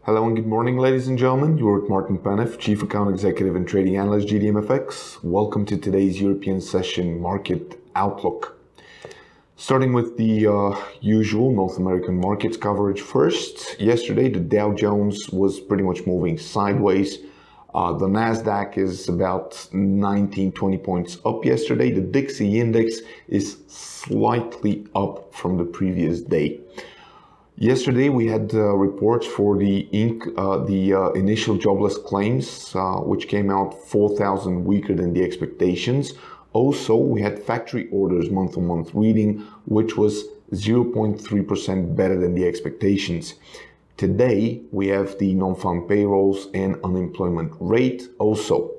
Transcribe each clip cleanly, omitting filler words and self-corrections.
Hello and good morning, ladies and gentlemen. You're with Martin Panev, Chief Account Executive and Trading Analyst, GDMFX. Welcome to today's European Session Market Outlook. Starting with the usual North American markets coverage first. Yesterday, the Dow Jones was pretty much moving sideways. The Nasdaq is about 19-20 points up yesterday. The Dixie Index is slightly up from the previous day. Yesterday, we had reports for the initial jobless claims, which came out 4,000 weaker than the expectations. Also, we had factory orders month-on-month reading, which was 0.3% better than the expectations. Today, we have the non-farm payrolls and unemployment rate. Also,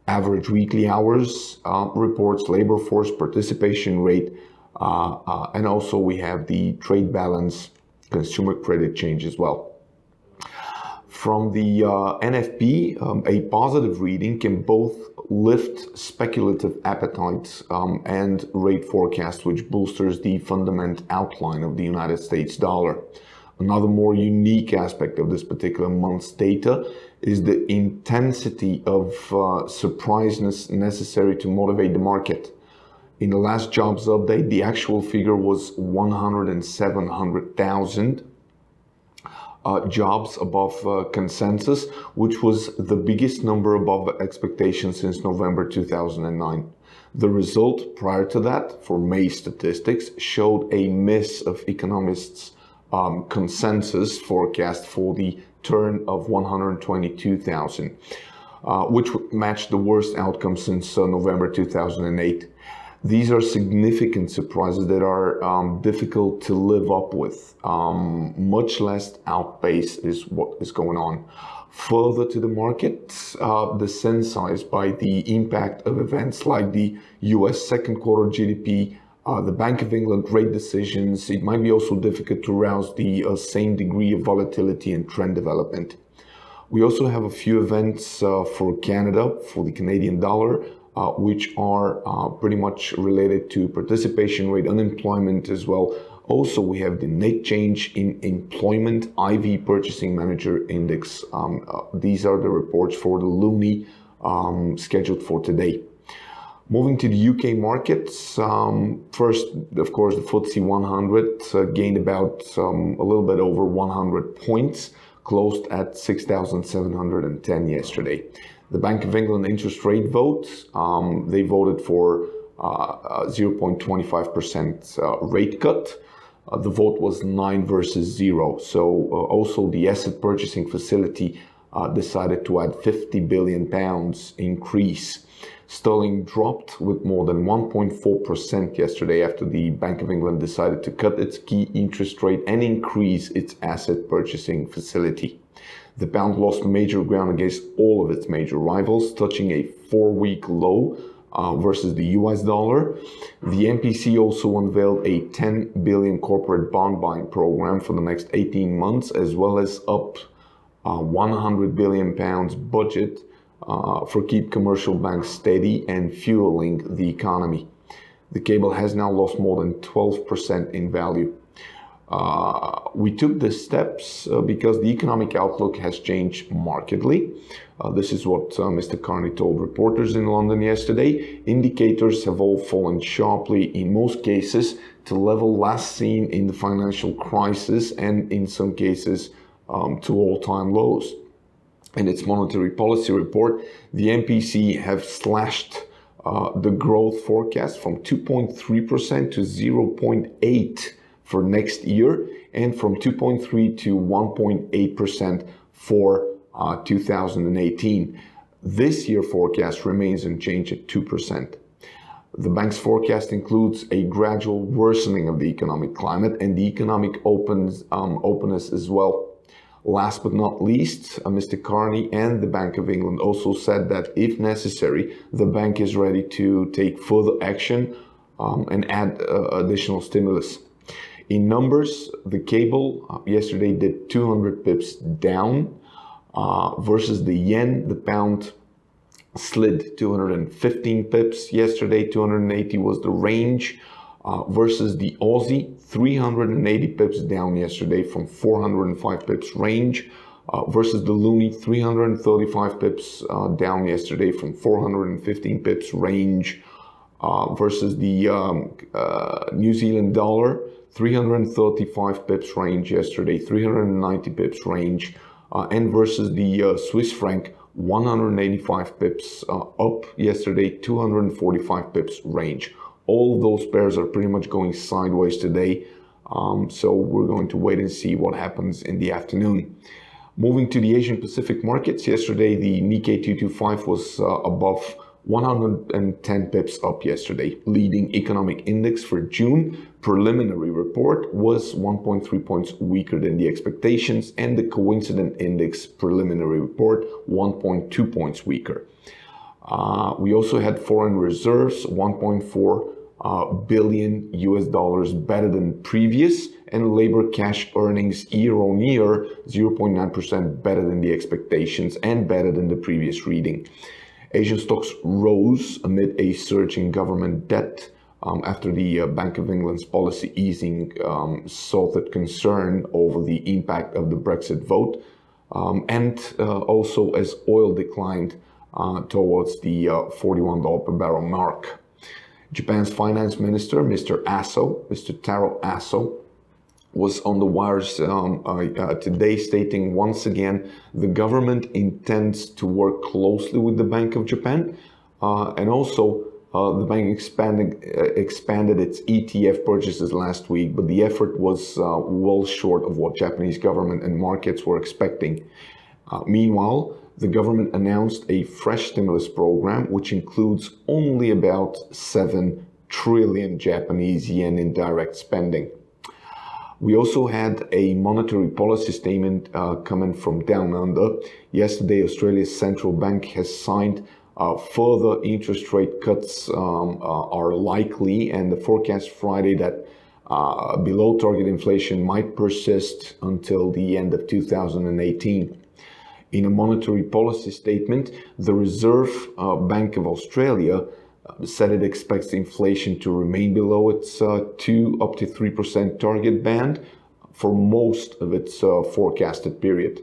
average weekly hours reports, labor force participation rate, and also we have the trade balance consumer credit change as well. From the NFP, a positive reading can both lift speculative appetite and rate forecast, which bolsters the fundamental outline of the United States dollar. Another more unique aspect of this particular month's data is the intensity of surpriseness necessary to motivate the market. In the last jobs update, the actual figure was 107,000 jobs above consensus, which was the biggest number above expectations since November 2009. The result prior to that, for May statistics, showed a miss of economists' consensus forecast for the turn of 122,000, which matched the worst outcome since November 2008. These are significant surprises that are difficult to live up with. Much less outpace is what is going on. Further to the market, the sensitized by the impact of events like the US second quarter GDP, the Bank of England rate decisions, it might be also difficult to rouse the same degree of volatility and trend development. We also have a few events for Canada, for the Canadian dollar, which are pretty much related to participation rate, unemployment as well. Also, we have the net change in employment, IV Purchasing Manager Index. These are the reports for the Loonie scheduled for today. Moving to the UK markets, first, of course, the FTSE 100 gained about a little bit over 100 points, closed at 6,710 yesterday. The Bank of England interest rate vote, they voted for 0.25% rate cut. The vote was 9 versus 0. So also the asset purchasing facility decided to add £50 billion increase. Sterling dropped with more than 1.4% yesterday after the Bank of England decided to cut its key interest rate and increase its asset purchasing facility. The pound lost major ground against all of its major rivals, touching a 4-week low versus the US dollar. The MPC also unveiled a 10 billion corporate bond buying program for the next 18 months, as well as up 100 billion pounds budget for keep commercial banks steady and fueling the economy. The cable has now lost more than 12% in value. We took the steps because the economic outlook has changed markedly. This is what Mr. Carney told reporters in London yesterday. Indicators have all fallen sharply, in most cases, to level last seen in the financial crisis and in some cases to all-time lows. In its monetary policy report, the MPC have slashed the growth forecast from 2.3% to 0.8% for next year, and from 2.3 to 1.8% for 2018. This year forecast remains unchanged at 2%. The bank's forecast includes a gradual worsening of the economic climate and the economic openness as well. Last but not least, Mr. Carney and the Bank of England also said that if necessary, the bank is ready to take further action and add additional stimulus. In numbers, the cable yesterday did 200 pips down versus the yen. The pound slid 215 pips yesterday. 280 was the range versus the Aussie. 380 pips down yesterday from 405 pips range. versus the loonie, 335 pips down yesterday from 415 pips range, versus the New Zealand dollar, 335 pips range yesterday, 390 pips range, and versus the Swiss franc, 185 pips up yesterday, 245 pips range. All of those pairs are pretty much going sideways today, so we're going to wait and see what happens in the afternoon. Moving to the Asian Pacific markets, yesterday the Nikkei 225 was above 110 pips up yesterday. Leading economic index for June preliminary report was 1.3 points weaker than the expectations, and the coincident index preliminary report 1.2 points weaker. We also had foreign reserves 1.4 billion US dollars better than previous, and labor cash earnings year on year 0.9% better than the expectations and better than the previous reading. Asian stocks rose amid a surge in government debt after the Bank of England's policy easing soothed concern over the impact of the Brexit vote, and also as oil declined towards the $41 per barrel mark. Japan's finance minister, Mr. Taro Aso, was on the wires today stating once again the government intends to work closely with the Bank of Japan, and also the bank expanded its ETF purchases last week, but the effort was well short of what Japanese government and markets were expecting. Meanwhile, the government announced a fresh stimulus program which includes only about 7 trillion Japanese yen in direct spending. We also had a monetary policy statement coming from down under. Yesterday, Australia's central bank has signed further interest rate cuts are likely, and the forecast Friday that below target inflation might persist until the end of 2018. In a monetary policy statement, the Reserve Bank of Australia said it expects inflation to remain below its 2 up to 3% target band for most of its forecasted period.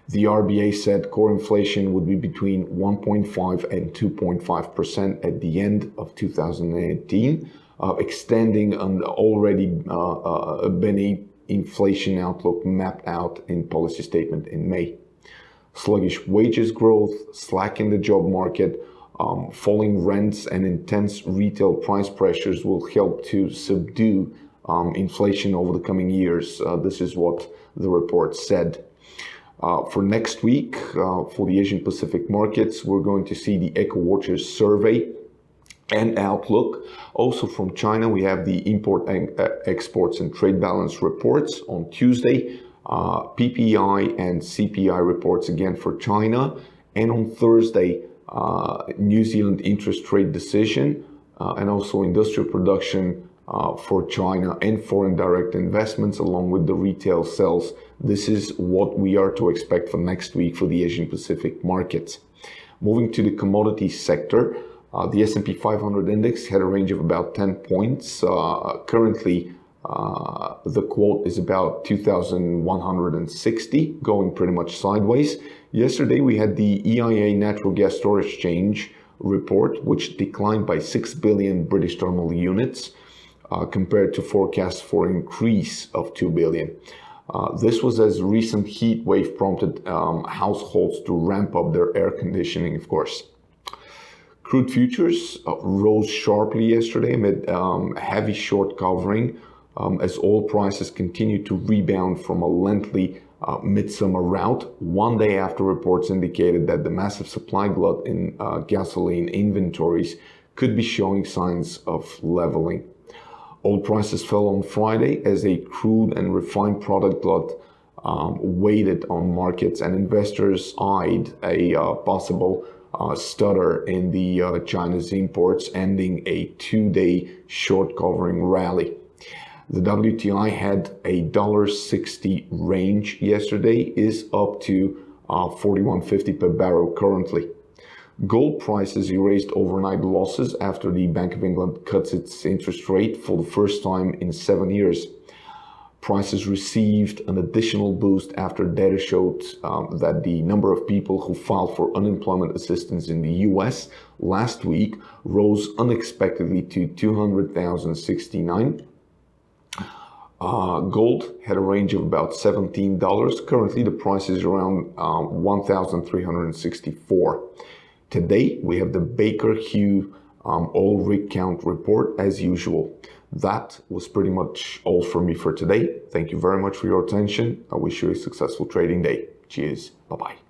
The RBA said core inflation would be between 1.5 and 2.5% at the end of 2018, extending an already benign inflation outlook mapped out in policy statement in May. Sluggish wages growth, slack in the job market, falling rents and intense retail price pressures will help to subdue inflation over the coming years. This is what the report said. For next week, for the Asian Pacific markets, we're going to see the EcoWatchers survey and outlook. Also from China, we have the import and exports and trade balance reports on Tuesday, PPI and CPI reports again for China, and on Thursday, New Zealand interest rate decision, and also industrial production for China, and foreign direct investments along with the retail sales. This is what we are to expect for next week for the Asian Pacific markets. Moving to the commodities sector, the S&P 500 index had a range of about 10 points. Currently, the quote is about 2,160, going pretty much sideways. Yesterday, we had the EIA natural gas storage change report, which declined by 6 billion British thermal units compared to forecasts for increase of 2 billion. This was as recent heat wave prompted households to ramp up their air conditioning, of course. Crude futures rose sharply yesterday amid heavy short covering as oil prices continue to rebound from a lengthy midsummer rout, one day after reports indicated that the massive supply glut in gasoline inventories could be showing signs of leveling. Oil prices fell on Friday as a crude and refined product glut weighed on markets, and investors eyed a possible stutter in the China's imports, ending a 2-day short covering rally. The WTI had a $1.60 range yesterday, is up to $41.50 per barrel currently. Gold prices erased overnight losses after the Bank of England cuts its interest rate for the first time in 7 years. Prices received an additional boost after data showed that the number of people who filed for unemployment assistance in the US last week rose unexpectedly to 200,069. Gold had a range of about $17. Currently, the price is around 1,364. Today, we have the Baker Hughes oil rig count report as usual. That was pretty much all from me for today. Thank you very much for your attention. I wish you a successful trading day. Cheers. Bye-bye.